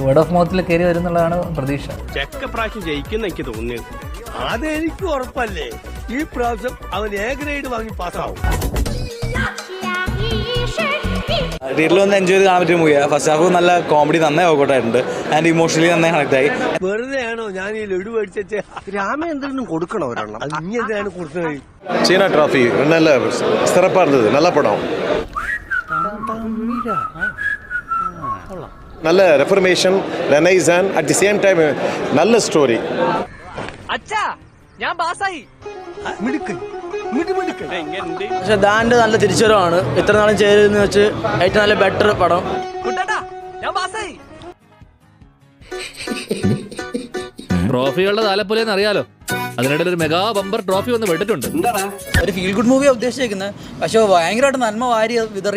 Word of മൗത്തിൽ കയറി വരുന്നുള്ളതാണ് പ്രതീക്ഷ. പ്രാവശ്യം ജയിക്കുന്ന എനിക്ക് തോന്നിയത് അതെനിക്ക് ഉറപ്പല്ലേ. ഈ പ്രാവശ്യം അവൻ എ ഗ്രേഡ് വാങ്ങി പാസ്സാവും. തിയേറ്ററിൽ ഒന്ന് എൻജോയ് ചെയ്ത് കാണാൻ പറ്റിയ മൂവിയാണ്. ഫസ്റ്റ് ഹാഫ് നല്ല കോമഡി നന്നായി വർക്കൗട്ടായിട്ടുണ്ട് ആൻഡ് ഇമോഷണലി നന്നായി കണക്ട് ആയി. വെറുതെ ആണോ ഞാൻ ഈ ലഡു മേടിച്ച രാമേന്ദ്രനും കൊടുക്കണോ ഒരെണ്ണം? ഇനി എന്താണ് കൊടുക്കുന്നത്? சீனா டிராஃபி நல்ல சிறப்பாக இருந்தது. நல்ல படம், நல்ல reformation, renaissance, at the same time நல்ல ஸ்டோரி. അച്ഛാ ഞാൻ പാസ്സായി. പക്ഷെ ദാൻ്റെ നല്ല തിരിച്ചുവരവാണ്. ഇത്ര നാളും ചെയ്തതെന്ന് വെച്ച് ഏറ്റവും നല്ല ബെറ്റർ പടം. ഞാൻ പാസ്സായി. ട്രോഫികളുടെ താലപ്പൊലിയെന്ന് അറിയാലോ, അതിനിടയിൽ ഒരു മെഗാ ബമ്പർ ട്രോഫി വന്ന് വിട്ടിട്ടുണ്ട്. ഒരു ഫീൽ ഗുഡ് മൂവിയാണ് ഉദ്ദേശിച്ചിരിക്കുന്നത്. പക്ഷെ ഭയങ്കരമായിട്ട് നന്മ വാരി വിതറി